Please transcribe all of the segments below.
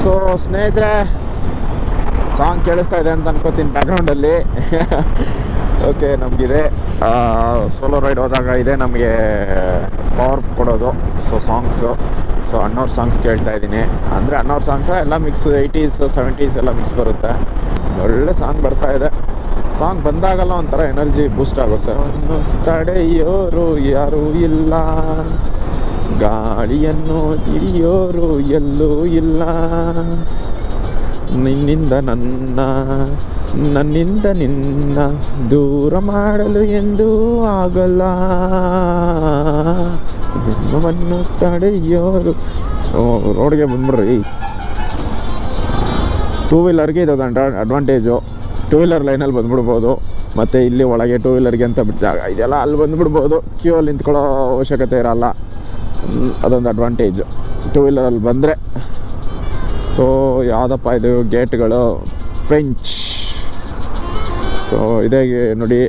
So ಸ್ನೇಹಿತರೆ, song ಕೇಳಿಸ್ತಾ ಇದೆ ಅಂತ ಅನ್ಕೋತೀನಿ ಬ್ಯಾಕ್ಗ್ರೌಂಡಲ್ಲಿ. ಓಕೆ, ನಮಗಿದೆ ಸೋಲೋ ರೈಡ್ ಹೋದಾಗ ಇದೆ ನಮಗೆ ಪವರ್ ಕೊಡೋದು. ಸೊ ಸಾಂಗ್ಸು, ಸೊ ಅಣ್ಣವ್ರ ಸಾಂಗ್ಸ್ ಕೇಳ್ತಾ ಇದ್ದೀನಿ. ಅಂದರೆ ಅಣ್ಣವ್ರ ಸಾಂಗ್ಸ ಎಲ್ಲ ಮಿಕ್ಸ್, 80s 70s ಎಲ್ಲ ಮಿಕ್ಸ್ ಬರುತ್ತೆ. ಒಳ್ಳೆ ಸಾಂಗ್ ಬರ್ತಾ ಇದೆ. ಸಾಂಗ್ ಬಂದಾಗಲ್ಲ ಒಂಥರ ಎನರ್ಜಿ ಬೂಸ್ಟ್ ಆಗುತ್ತೆ. ತಡೆಯೋರು ಯಾರೂ ಇಲ್ಲ, ಗಾಳಿಯನ್ನು ಹಿಡಿಯೋರು ಎಲ್ಲೂ ಇಲ್ಲ, ನಿನ್ನಿಂದ ನನ್ನಿಂದ ನಿನ್ನ ದೂರ ಮಾಡಲು ಎಂದೂ ಆಗಲ್ಲ, ನಿಮ್ಮನ್ನು ತಡೆಯೋರು. ರೋಡ್ಗೆ ಬಂದ್ಬಿಡ್ರಿ. ಟೂ ವೀಲರ್ಗೆ ಇದೊಂದು ಅಡ್ವಾಂಟೇಜು. ಟೂ ವೀಲರ್ ಲೈನಲ್ಲಿ ಬಂದ್ಬಿಡ್ಬೋದು. ಮತ್ತು ಇಲ್ಲಿ ಒಳಗೆ ಟೂ ವೀಲರ್ಗೆ ಅಂತ ಬಿಟ್ಟು ಜಾಗ ಇದೆಲ್ಲ, ಅಲ್ಲಿ ಬಂದುಬಿಡ್ಬೋದು. ಕ್ಯೂ ಅಲ್ಲಿ ನಿಂತ್ಕೊಳ್ಳೋ ಅವಶ್ಯಕತೆ ಇರೋಲ್ಲ. ಅದೊಂದು ಅಡ್ವಾಂಟೇಜ್ ಟೂ ವೀಲರಲ್ಲಿ ಬಂದರೆ. ಸೊ ಯಾವುದಪ್ಪ ಇದು ಗೇಟ್ಗಳು, ಫ್ರೆಂಚ್. ಸೊ ಇದೇ ನೋಡಿ,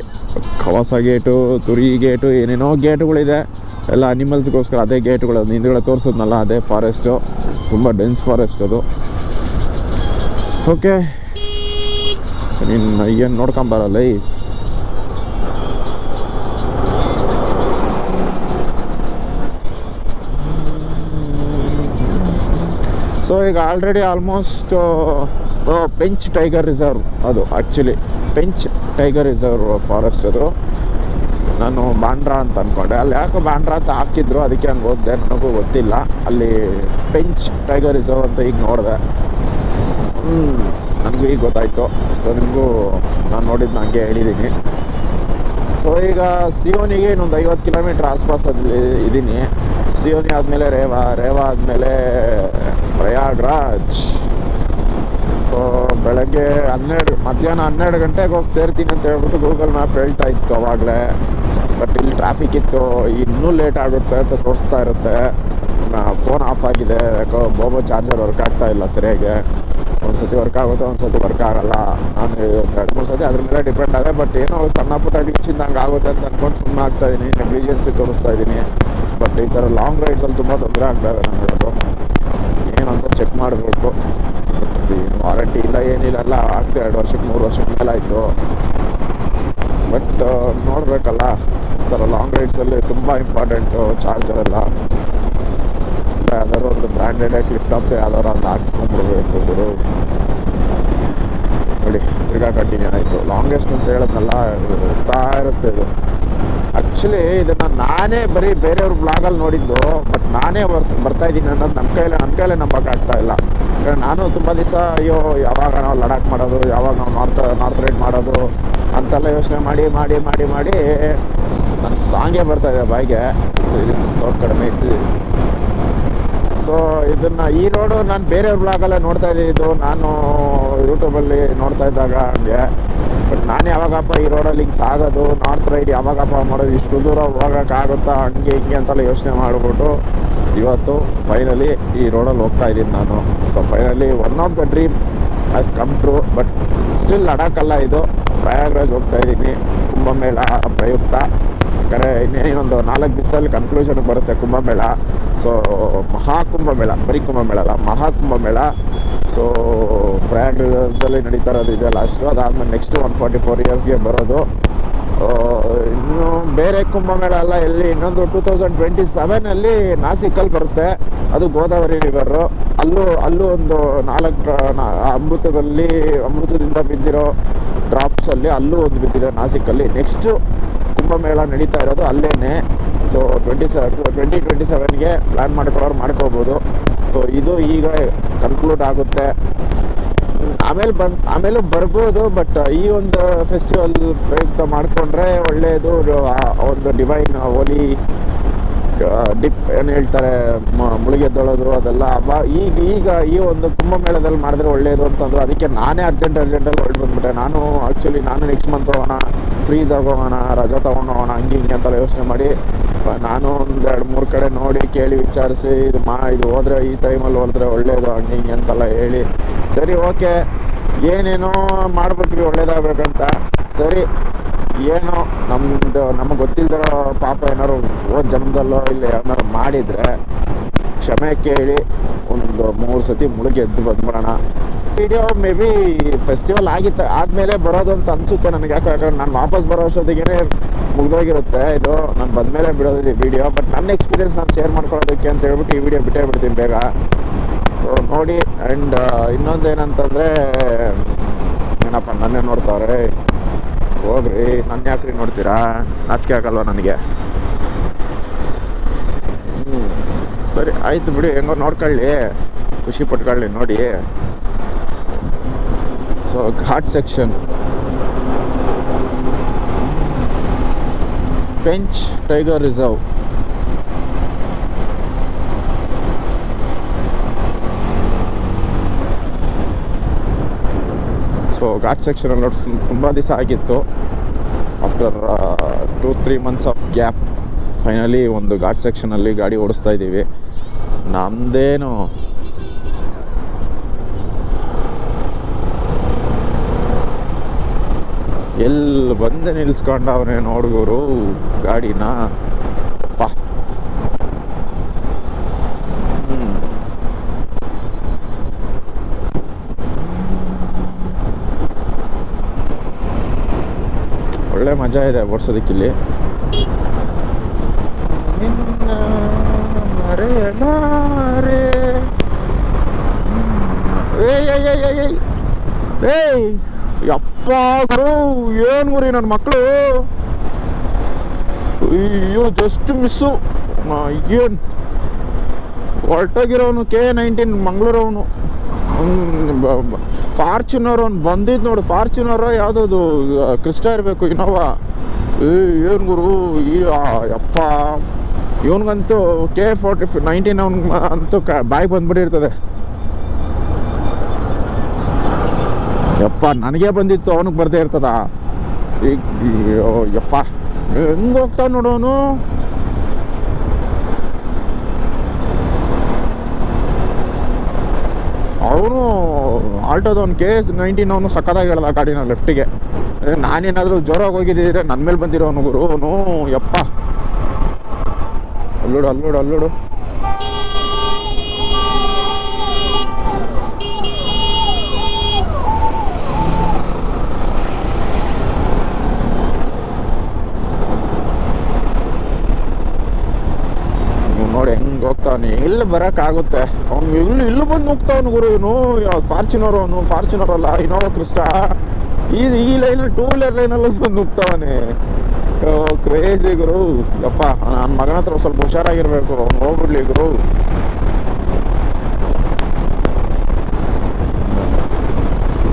ಕವಾಸ ಗೇಟು, ತುರಿ ಗೇಟು, ಏನೇನೋ ಗೇಟುಗಳಿದೆ. ಎಲ್ಲ ಅನಿಮಲ್ಸ್ಗೋಸ್ಕರ ಅದೇ ಗೇಟ್ಗಳು. ಹಿಂದುಗಡೆ ತೋರಿಸೋದ್ನಲ್ಲ ಅದೇ ಫಾರೆಸ್ಟು, ತುಂಬ ಡೆನ್ಸ್ ಫಾರೆಸ್ಟ್ ಅದು. ಓಕೆ, ನಿನ್ನ ಏನು ನೋಡ್ಕೊಂಬರಲ್ಲ. ಸೊ ಈಗ already almost Pench tiger reserve ಅದು. Actually Pench tiger reserve forest ಅದು. ನಾನು ಬಾಂಡ್ರಾ ಅಂತ ಅಂದ್ಕೊಂಡೆ, ಅಲ್ಲಿ ಯಾಕೋ ಬಾಂಡ್ರಾ ಅಂತ ಹಾಕಿದ್ರು, ಅದಕ್ಕೆ ಹಂಗೆ ಓದಿದೆ. ನನಗೂ ಗೊತ್ತಿಲ್ಲ. ಅಲ್ಲಿ ಪೆಂಚ್ ಟೈಗರ್ ರಿಸರ್ವ್ ಅಂತ ಈಗ ನೋಡಿದೆ. ನನಗೂ ಈಗ ಗೊತ್ತಾಯಿತು. ಸೊ ನಿಮಗೂ ನಾನು ನೋಡಿದ್ದು ಹಂಗೆ ಹೇಳಿದ್ದೀನಿ. ಸೊ ಈಗ ಸಿಯೋನಿಗೆ ಇನ್ನೊಂದು 50 ಕಿಲೋಮೀಟ್ರ್ ಆಸ್ಪಾಸಲ್ಲಿ ಇದ್ದೀನಿ. ಸಿಯೋನಿ ಆದಮೇಲೆ ರೇವಾ ಆದಮೇಲೆ ಪ್ರಯಾಗ್ರಾಜ್. ಸೊ ಬೆಳಗ್ಗೆ ಮಧ್ಯಾಹ್ನ 12 ಗಂಟೆಗೆ ಹೋಗಿ ಸೇರ್ತೀನಿ ಅಂತ ಹೇಳ್ಬಿಟ್ಟು ಗೂಗಲ್ ಮ್ಯಾಪ್ ಹೇಳ್ತಾ ಇತ್ತು ಅವಾಗಲೇ. ಬಟ್ ಇಲ್ಲಿ ಟ್ರಾಫಿಕ್ ಇತ್ತು, ಇನ್ನೂ ಲೇಟ್ ಆಗುತ್ತೆ ಅಂತ ತೋರಿಸ್ತಾ ಇರುತ್ತೆ. ಫೋನ್ ಆಫ್ ಆಗಿದೆ, ಯಾಕೋ ಬೋಬೋ ಚಾರ್ಜರ್ ವರ್ಕ್ ಆಗ್ತಾ ಇಲ್ಲ ಸರಿಯಾಗಿ. ಒಂದು ಸತಿ ವರ್ಕ್ ಆಗುತ್ತೆ, ಒಂದು ಸತಿ ವರ್ಕ್ ಆಗಲ್ಲ. ನಾನು 2-3 ಸತಿ ಅದ್ರ ಮೇಲೆ ಡಿಪೆಂಡ್ ಆದೆ. ಬಟ್ ಏನೋ ಸಣ್ಣ ಪುಟ್ಟ ಗ್ಲಿಚಿಂದ ಹಂಗೆ ಆಗುತ್ತೆ ಅಂತ ಅಂದ್ಕೊಂಡು ಸುಮ್ಮನೆ ಆಗ್ತಾ ಇದ್ದೀನಿ, ನೆಗ್ಲಿಜೆನ್ಸಿ ತೋರಿಸ್ತಾ ಇದ್ದೀನಿ. ಬಟ್ ಈ ಥರ ಲಾಂಗ್ ರೈಡ್ಸಲ್ಲಿ ತುಂಬ ತೊಂದರೆ ಆಗ್ತಾ ಇದೆ ನನಗದು. ಏನಂತ ಚೆಕ್ ಮಾಡಬೇಕು. ವಾರಂಟಿ ಇಲ್ಲ, ಏನಿಲ್ಲ, ಎಲ್ಲ ಹಾಕ್ಸಿ 2 ವರ್ಷಕ್ಕೆ 3 ವರ್ಷಕ್ಕೆ ಮೇಲೆ ಆಯಿತು. ಬಟ್ ನೋಡಬೇಕಲ್ಲ, ಈ ಥರ ಲಾಂಗ್ ರೈಡ್ಸಲ್ಲಿ ತುಂಬ ಇಂಪಾರ್ಟೆಂಟು ಚಾರ್ಜರ್ ಎಲ್ಲ. ಯಾವ್ದಾದ್ರು ಒಂದು ಬ್ರ್ಯಾಂಡೆಡ್ ಕ್ಲಿಫ್ಟ್ ಆಫ್ ಯಾವ್ದಾದ್ರು ಒಂದು ಹಾಕ್ಸ್ಕೊಂಡ್ಬಿಡ್ಬೇಕು ಗುರು. ನೋಡಿ, ತಿರ್ಗಾ ಕಂಟಿನ್ಯೂ ಆಯಿತು. ಲಾಂಗೆಸ್ಟ್ ಅಂತ ಹೇಳೋದ್ನಲ್ಲ, ಹೋಗ್ತಾ ಇರುತ್ತೆ ಇದು. ಆ್ಯಕ್ಚುಲಿ ಇದನ್ನು ನಾನೇ ಬರೀ ಬೇರೆಯವ್ರ ಬ್ಲಾಗಲ್ಲಿ ನೋಡಿದ್ದು. ಬಟ್ ನಾನೇ ಬರ್ತಾ ಇದ್ದೀನಿ ಅನ್ನೋದು ನನ್ನ ಕೈಲೇ ನಂಬೋಕ್ಕಾಗ್ತಾ ಇಲ್ಲ. ಯಾಕಂದರೆ ನಾನು ತುಂಬ ದಿವಸ ಅಯ್ಯೋ ಯಾವಾಗ ನಾವು ಲಡಾಖ್ ಮಾಡೋದು, ಯಾವಾಗ ನಾವು ನಾರ್ತ್ ರೈಡ್ ಮಾಡೋದು ಅಂತೆಲ್ಲ ಯೋಚನೆ ಮಾಡಿ ನನ್ನ ಸಾಂಗೇ ಬರ್ತಾಯಿದೆ ಬಾಯಿಗೆ. ಸೌಟ್ ಕಡಿಮೆ ಇತ್ತು. ಸೊ ಈ ರೋಡು ನಾನು ಬೇರೆಯವ್ರ ಬ್ಲಾಗಲ್ಲೇ ನೋಡ್ತಾ ಇದ್ದಿದ್ದು. ನಾನು ಯೂಟ್ಯೂಬಲ್ಲಿ ನೋಡ್ತಾ ಇದ್ದಾಗ ಹಂಗೆ. ಬಟ್ ನಾನು ಯಾವಾಗಪ್ಪ ಈ ರೋಡಲ್ಲಿ ಹಿಂಗೆ ಸಾಗೋದು, ನಾರ್ತ್ ರೈಡ್ ಯಾವಾಗಪ್ಪ ಮಾಡೋದು, ಇಷ್ಟು ದೂರ ಹೋಗೋಕ್ಕಾಗುತ್ತಾ, ಹಂಗೆ ಹಿಂಗೆ ಅಂತೆಲ್ಲ ಯೋಚನೆ ಮಾಡಿಬಿಟ್ಟು ಇವತ್ತು ಫೈನಲಿ ಈ ರೋಡಲ್ಲಿ ಹೋಗ್ತಾ ಇದ್ದೀನಿ ನಾನು. So finally one of the dream has come true. But still ಲಡಾಖಲ್ಲ ಇದು, ಪ್ರಯಾಗ್ರಾಜ್ ಹೋಗ್ತಾ ಇದ್ದೀನಿ ಕುಂಭಮೇಳ ಪ್ರಯುಕ್ತ. ಯಾಕಂದರೆ ಇನ್ನೇನೊಂದು 4 ದಿವಸದಲ್ಲಿ ಕನ್ಕ್ಲೂಷನ್ಗೆ ಬರುತ್ತೆ ಕುಂಭಮೇಳ. ಸೊ ಮಹಾಕುಂಭಮೇಳ, ಬರೀ ಕುಂಭಮೇಳ ಅಲ್ಲ, ಮಹಾಕುಂಭಮೇಳ. ಸೊ ಪ್ರಯಾಗ್ರಾಜಲ್ಲಿ ನಡೀತಾ ಇರೋದು ಇದೆ ಲಾಸ್ಟು. ಅದಾದಮೇಲೆ ನೆಕ್ಸ್ಟ್ 144 ಇಯರ್ಸ್ಗೆ ಬರೋದು. ಇನ್ನು ಬೇರೆ ಕುಂಭಮೇಳ ಎಲ್ಲ ಎಲ್ಲಿ ಇನ್ನೊಂದು 2027 ನಾಸಿಕಲ್ಲಿ ಬರುತ್ತೆ. ಅದು ಗೋದಾವರಿ ರಿವರು. ಅಲ್ಲೂ ಒಂದು 4 ಅಮೃತದಿಂದ ಬಿದ್ದಿರೋ ಡ್ರಾಪ್ಸಲ್ಲಿ ಅಲ್ಲೂ ಒಂದು ಬಿದ್ದಿದೆ ನಾಸಿಕಲ್ಲಿ. ನೆಕ್ಸ್ಟು ಕುಂಭಮೇಳ ನಡೀತಾ ಇರೋದು ಅಲ್ಲೇ. ಸೊ 2027ಗೆ ಪ್ಲ್ಯಾನ್ ಮಾಡ್ಕೋಬೋದು. ಸೊ ಇದು ಈಗ ಕನ್ಕ್ಲೂಡ್ ಆಗುತ್ತೆ. ಆಮೇಲೆ ಬರ್ಬೋದು. ಬಟ್ ಈ ಒಂದು ಫೆಸ್ಟಿವಲ್ ಪ್ರಯುಕ್ತ ಮಾಡಿಕೊಂಡ್ರೆ ಒಳ್ಳೆಯದು. ಒಂದು ಡಿವೈನ್ ಹೋಲಿ ಡಿಪ್ ಏನು ಹೇಳ್ತಾರೆ, ಮುಳುಗೆದ್ದೊಳೋದು ಅದೆಲ್ಲ ಈಗ ಈ ಒಂದು ಕುಂಭಮೇಳದಲ್ಲಿ ಮಾಡಿದ್ರೆ ಒಳ್ಳೆಯದು ಅಂತಂದ್ರು. ಅದಕ್ಕೆ ನಾನೇ ಅರ್ಜೆಂಟಲ್ಲಿ ಹೊರಟು ಬಂದ್ಬಿಟ್ಟೆ. ನಾನು ನೆಕ್ಸ್ಟ್ ಮಂತ್ ಹೋಗೋಣ, ಫ್ರೀ ಹೋಗೋಣ, ರಜಾ ತೊಗೊಂಡು ಹೋಗೋಣ, ಹಿಂಗೆ ಅಂತೆಲ್ಲ ಯೋಚನೆ ಮಾಡಿ ನಾನು ಒಂದು 2-3 ಕಡೆ ನೋಡಿ ಕೇಳಿ ವಿಚಾರಿಸಿ ಇದು ಹೋದರೆ ಈ ಟೈಮಲ್ಲಿ ಹೋದ್ರೆ ಒಳ್ಳೆಯದು ಹಿಂಗೆ ಅಂತೆಲ್ಲ ಹೇಳಿ, ಸರಿ ಓಕೆ ಏನೇನೋ ಮಾಡ್ಬಿಟ್ವಿ ಒಳ್ಳೇದಾಗಬೇಕಂತ. ಸರಿ, ಏನೋ ನಮಗೆ ಗೊತ್ತಿಲ್ದಿರೋ ಪಾಪ ಏನಾರು ಜನ್ಮದಲ್ಲೋ ಇಲ್ಲ ಏನಾರು ಮಾಡಿದರೆ ಕ್ಷಮೆ ಕೇಳಿ ಒಂದು 3 ಸತಿ ಮುಳುಗಿ ಎದ್ದು ಬಂದ್ಬಿಡೋಣ. ವಿಡಿಯೋ ಮೇ ಬಿ ಫೆಸ್ಟಿವಲ್ ಆದಮೇಲೆ ಬರೋದು ಅಂತ ಅನಿಸುತ್ತೆ ನನಗೆ. ಯಾಕಂದ್ರೆ ನಾನು ವಾಪಸ್ ಬರೋ ಅಷ್ಟೊತ್ತಿಗೆ ಮುಗ್ದೋಗಿರುತ್ತೆ ಇದು. ನಾನು ಬಂದಮೇಲೆ ಬಿಡೋದಿದೆ ವಿಡಿಯೋ. ಬಟ್ ನನ್ನ ಎಕ್ಸ್ಪೀರಿಯನ್ಸ್ ನಾನು ಶೇರ್ ಮಾಡ್ಕೊಳ್ಳೋದಕ್ಕೆ ಅಂತ ಹೇಳ್ಬಿಟ್ಟು ಈ ವಿಡಿಯೋ ಬಿಟ್ಟೇ ಬಿಡ್ತೀನಿ ಬೇಗ. ಸೊ ನೋಡಿ. ಆ್ಯಂಡ್ ಇನ್ನೊಂದು ಏನಂತಂದರೆ, ಏನಪ್ಪ ನನ್ನೇ ನೋಡ್ತಾವ್ರೆ, ಹೋಗ್ರಿ, ನನ್ನ ಯಾಕ್ರಿ ನೋಡ್ತೀರಾ? ನಾಚಿಕೆ ಆಗಲ್ವ ನನಗೆ? ಸರಿ ಆಯಿತು ಬಿಡಿ, ಹೆಂಗೋ ನೋಡ್ಕೊಳ್ಳಿ, ಖುಷಿ ಪಟ್ಕೊಳ್ಳಿ ನೋಡಿ. So ghat section, Pench tiger reserve. So ghat ಸೆಕ್ಷನಲ್ಲಿ ನೋಡಿ ತುಂಬ ದಿವಸ ಆಗಿತ್ತು. After 2-3 months of gap finally ಒಂದು ಘಾಟ್ ಸೆಕ್ಷನಲ್ಲಿ ಗಾಡಿ ಓಡಿಸ್ತಾ ಇದ್ದೀವಿ. ನಮ್ಮದೇನು ಎಲ್ಲಿ ಬಂದೆ ನಿಲ್ಸ್ಕೊಂಡವ್ರೆ ನೋಡ್ಗೋರು ಗಾಡಿನ. ಅಪ್ಪ ಒಳ್ಳೆ ಮಜಾ ಇದೆ ಓಡಿಸೋದಕ್ಕಿಲ್ಲಿ. ಯಪ್ಪ ಗುರು, ಏನು ಗುರಿ ನನ್ನ ಮಕ್ಕಳು, ಅಯ್ಯೋ ಜಸ್ಟ್ ಮಿಸ್ಸು. ಏನು ಹೊರಟೋಗಿರೋನು K19 ಮಂಗಳೂರವನು. ಫಾರ್ಚುನರ್ ಅವ್ನು ಬಂದಿದ್ದು ನೋಡು, ಫಾರ್ಚುನರ್ ಯಾವುದದು ಕ್ರಿಸ್ಟಾ ಇರಬೇಕು, ಇನೋವಾ. ಏನು ಗುರು ಈ ಯಪ್ಪ, ಇವನಿಗಂತೂ K19 ಅವನಿಗಂತೂ ಬಾಯಿ ಬಂದ್ಬಿಟ್ಟಿರ್ತದೆ. ಯಪ್ಪ ನನಗೆ ಬಂದಿತ್ತು, ಅವನಿಗೆ ಬರ್ದೇ ಇರ್ತದ. ಈಗ ಯಪ್ಪ ಹೆಂಗೆ ಹೋಗ್ತಾವ ನೋಡೋನು. ಅವನು ಆಲ್ಟೋದವನು K19 ಅವನು ಸಕ್ಕದಾಗಿ ಹೇಳ್ದ ಗಾಡಿನ ಲೆಫ್ಟಿಗೆ. ನಾನೇನಾದರೂ ಜೋರಾಗಿ ಹೋಗಿದ್ದಿದ್ರೆ ನನ್ನ ಮೇಲೆ ಬಂದಿರೋನು ಗುರು ಅವನು. ಯಪ್ಪ ಅಲ್ಲೋಡು ಅಲ್ಲೋಡು ಅಲ್ಲೋಡು. ನೋಡಿ ಹೆಂಗೆ ಹೋಗ್ತಾವನಿ. ಇಲ್ಲಿ ಬರೋಕ್ಕಾಗುತ್ತೆ ಅವ್ನು, ಇಲ್ಲಿ ಬಂದು ಹೋಗ್ತಾವನು ಗುರು ಇವನು. ಫಾರ್ಚುನರ್ ಅವನು, ಫಾರ್ಚುನರ್ ಅಲ್ಲ ಇನೋವಾ ಕ್ರಿಸ್ಟಾ. ಈ ಲೈನಲ್ಲಿ 2 ವೀಲರ್ ಲೈನಲ್ಲಿ ಬಂದು ಹೋಗ್ತಾವನೆ. ಕ್ರೇಜಿ ಗುರು. ಯಪ್ಪ ನನ್ನ ಮಗನ ಹತ್ರ ಸ್ವಲ್ಪ ಹುಷಾರಾಗಿರ್ಬೇಕು, ಅವ್ನು ಹೋಗ್ಬಿಡ್ಲಿ ಗುರು.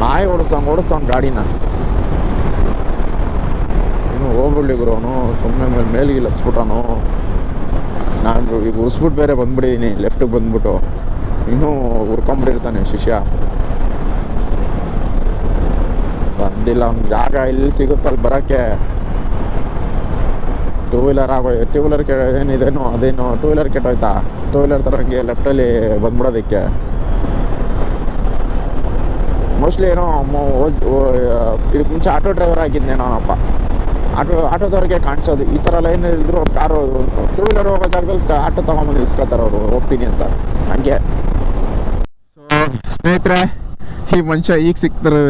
ನಾಯಿ ಓಡಿಸ್ತಾವ ಗಾಡಿನ. ಇನ್ನು ಹೋಗ್ಬಿಡ್ಲಿ ಗುರು ಅವನು. ಸುಮ್ಮನೆ ಮೇಲಿಗೆ ಹಚ್ಬಿಟ್ಟವನು. ನಾನು ಈಗ ಉರ್ಸ್ಬಿಟ್ಟು ಬೇರೆ ಬಂದ್ಬಿಟ್ಟಿದ್ದೀನಿ ಲೆಫ್ಟಿಗೆ ಬಂದ್ಬಿಟ್ಟು. ಇನ್ನೂ ಹುರ್ಕೊಂಬಿಟ್ಟಿರ್ತಾನೆ ಶಿಷ್ಯ. ಬಂದಿಲ್ಲ ಅವ್ನ ಜಾಗ ಇಲ್ಲಿ ಸಿಗುತ್ತಲ್ಲಿ ಬರೋಕ್ಕೆ. 2 ವೀಲರ್ ಆಗೋಯ್ತು. 2 ವೀಲರ್ ಏನಿದೇನೋ ಅದೇನು 2 ವೀಲರ್ ಕೆಟ್ಟೋಯ್ತಾ? 2 ವೀಲರ್ ಥರ ಹಂಗೆ ಲೆಫ್ಟಲ್ಲಿ ಬಂದ್ಬಿಡೋದಕ್ಕೆ. ಮೋಸ್ಟ್ಲಿ ಏನೋ ಇದಕ್ಕೆ ಮುಂಚೆ ಆಟೋ ಡ್ರೈವರ್ ಆಗಿದ್ದೇನೋ ಅವನಪ್ಪ. ಆಟೋದವ್ರಿಗೆ ಕಾಣಿಸೋದು ಈ ಥರ ಲೈನ್ ಇದ್ರು ಕಾರು 2 ವೀಲರ್ ಹೋಗೋ ಜಾಗದಲ್ಲಿ ಆಟೋ ತೊಗೊಂಬಂದು ಇಸ್ಕೊತಾರೆ ಅವರು, ಹೋಗ್ತೀನಿ ಅಂತ ಹಂಗೆ. ಸೊ ಸ್ನೇಹಿತರೆ, ಈ ಮನುಷ್ಯ ಈಗ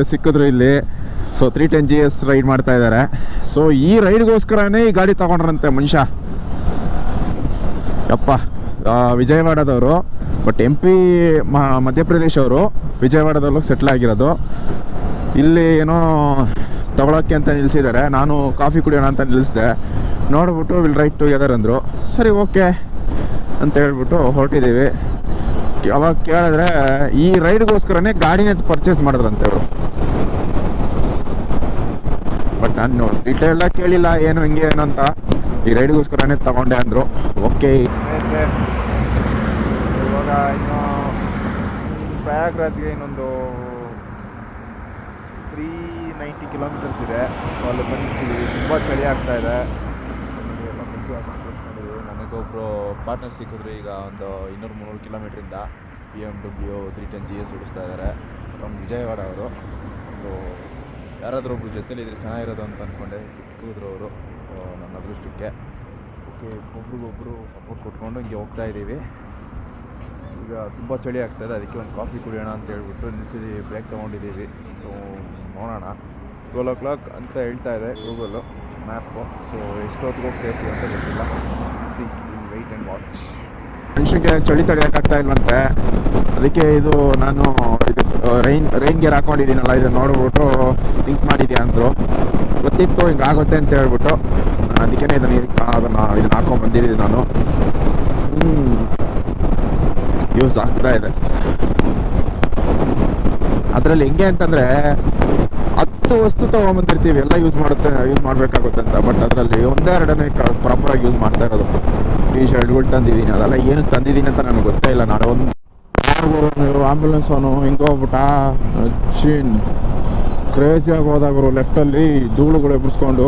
ಸಿಕ್ಕಿದ್ರು ಇಲ್ಲಿ. ಸೊ 310 GS ರೈಡ್ ಮಾಡ್ತಾ ಇದ್ದಾರೆ. ಸೊ ಈ ರೈಡ್ಗೋಸ್ಕರನೇ ಈ ಗಾಡಿ ತೊಗೊಂಡ್ರಂತೆ ಮನುಷ್ಯ. ಯಪ್ಪ ವಿಜಯವಾಡದವರು, ಬಟ್ MP ಮಧ್ಯಪ್ರದೇಶ್ ಅವರು, ವಿಜಯವಾಡದಲ್ಲೂ ಸೆಟ್ಲ್ ಆಗಿರೋದು. ಇಲ್ಲಿ ಏನೋ ತಗೊಳಕ್ಕೆ ಅಂತ ನಿಲ್ಲಿಸಿದ್ದಾರೆ. ನಾನು ಕಾಫಿ ಕುಡಿಯೋಣ ಅಂತ ನಿಲ್ಲಿಸಿದೆ. ನೋಡ್ಬಿಟ್ಟು ವಿಲ್ ರೈಡ್ ಟುಗೆದರ್ ಅಂದರು. ಸರಿ ಓಕೆ ಅಂತ ಹೇಳ್ಬಿಟ್ಟು ಹೊರಟಿದ್ದೀವಿ. ಅವಾಗ ಕೇಳಿದ್ರೆ ಈ ರೈಡ್ಗೋಸ್ಕರನೇ ಗಾಡಿನ ಪರ್ಚೇಸ್ ಮಾಡಿದ್ರಂತೆ ಅವರು. ಬಟ್ ನಾನು ಡೀಟೇಲಾಗಿ ಕೇಳಿಲ್ಲ ಏನು ಹಿಂಗೆ ಏನು ಅಂತ. ಈ ರೈಡ್ಗೋಸ್ಕರನೇ ತಗೊಂಡೆ ಅಂದರು. ಓಕೆ. ಇವಾಗ ಇನ್ನು ಪ್ರಯಾಗ್ರಾಜ್ಗೆ ಇನ್ನೊಂದು 390 ಕಿಲೋಮೀಟರ್ಸ್ ಇದೆ. ಸೊ ಅಲ್ಲಿ ಬಂದಿದ್ದೀವಿ. ತುಂಬ ಚಳಿ ಆಗ್ತಾ ಇದೆ. ನನಗೊಬ್ಬರು ಪಾರ್ಟ್ನರ್ ಸಿಕ್ಕಿದ್ರು ಈಗ ಒಂದು 200-300 ಕಿಲೋಮೀಟ್ರಿಂದ. BMW 310 GS ಓಡಿಸ್ತಾ ಇದ್ದಾರೆ ಫ್ರಮ್ ವಿಜಯವಾಡ ಅವರು. ಸೊ ಯಾರಾದರೂ ಒಬ್ರು ಜೊತೆಲಿದ್ರೆ ಚೆನ್ನಾಗಿರೋದು ಅಂತ ಅಂದ್ಕೊಂಡೆ. ಸಿಕ್ಕಿದ್ರು ಅವರು ನನ್ನ ಅದೃಷ್ಟಕ್ಕೆ. ಓಕೆ, ಒಬ್ರಿಗೊಬ್ರು ಸಪೋರ್ಟ್ ಕೊಟ್ಕೊಂಡು ಹಿಂಗೆ ಹೋಗ್ತಾ ಇದ್ದೀವಿ. ಈಗ ತುಂಬ ಚಳಿ ಆಗ್ತಾಯಿದೆ, ಅದಕ್ಕೆ ಒಂದು ಕಾಫಿ ಕುಡಿಯೋಣ ಅಂತ ಹೇಳ್ಬಿಟ್ಟು ನಿಲ್ಸಿದ್ದೀವಿ, ಬ್ರೇಕ್ ತೊಗೊಂಡಿದ್ದೀವಿ. ಸೊ ನೋಡೋಣ, 12 o'clock ಅಂತ ಹೇಳ್ತಾ ಇದೆ ಗೂಗಲ್ಲು ಮ್ಯಾಪು. ಸೊ ಎಷ್ಟೊತ್ತಿಗೆ ಹೋಗಿ ಸೇಫ್ಟಿ ಅಂತ ಗೊತ್ತಿಲ್ಲ. C will weight and watch. ಮನುಷ್ಯನಿಗೆ ಚಳಿ ತಡೆಯೋಕ್ಕಾಗ್ತಾ ಇಲ್ವಂತೆ, ಅದಕ್ಕೆ ಇದು ನಾನು ಇದು ರೈನ್ ಗೇರ್ ಹಾಕೊಂಡಿದ್ದೀನಲ್ಲ, ಇದನ್ನು ನೋಡ್ಬಿಟ್ಟು ಥಿಂಕ್ ಮಾಡಿದ್ಯಾ ಅಂದರು. ಗೊತ್ತಿತ್ತು ಹಿಂಗಾಗುತ್ತೆ ಅಂತ ಹೇಳ್ಬಿಟ್ಟು, ಅದಕ್ಕೇ ಇದನ್ನು ಹಾಕೊಂಡು ಬಂದಿದ್ದೀನಿ ನಾನು. ಯೂಸ್ ಆಗ್ತಾ ಇದೆ. ಅದರಲ್ಲಿ ಹೆಂಗೆ ಅಂತಂದರೆ 10 ವಸ್ತು ತೊಗೊಂಬಂದಿರ್ತೀವಿ, ಎಲ್ಲ ಯೂಸ್ ಮಾಡಬೇಕಾಗುತ್ತೆ ಅಂತ. ಬಟ್ ಅದರಲ್ಲಿ ಒಂದೇ ಎರಡನೇ ಪ್ರಾಪರಾಗಿ ಯೂಸ್ ಮಾಡ್ತಾ ಇರೋದು. ಟಿ ಶರ್ಟ್ಗಳು ತಂದಿದ್ದೀನಿ, ಅದೆಲ್ಲ ಏನಕ್ಕೆ ತಂದಿದ್ದೀನಿ ಅಂತ ನನಗೆ ಗೊತ್ತೇ ಇಲ್ಲ. ನಾನು ಒಂದು ಆಂಬುಲೆನ್ಸ್ ಅವನು ಹಿಂಗೆ ಹೋಗ್ಬಿಟ್ಟ, ಚೀನ್ ಕ್ರೇಜಿಯಾಗಿ ಹೋದಾಗರು ಲೆಫ್ಟಲ್ಲಿ ಧೂಳುಗಳು ಎಬ್ಬಿಸ್ಕೊಂಡು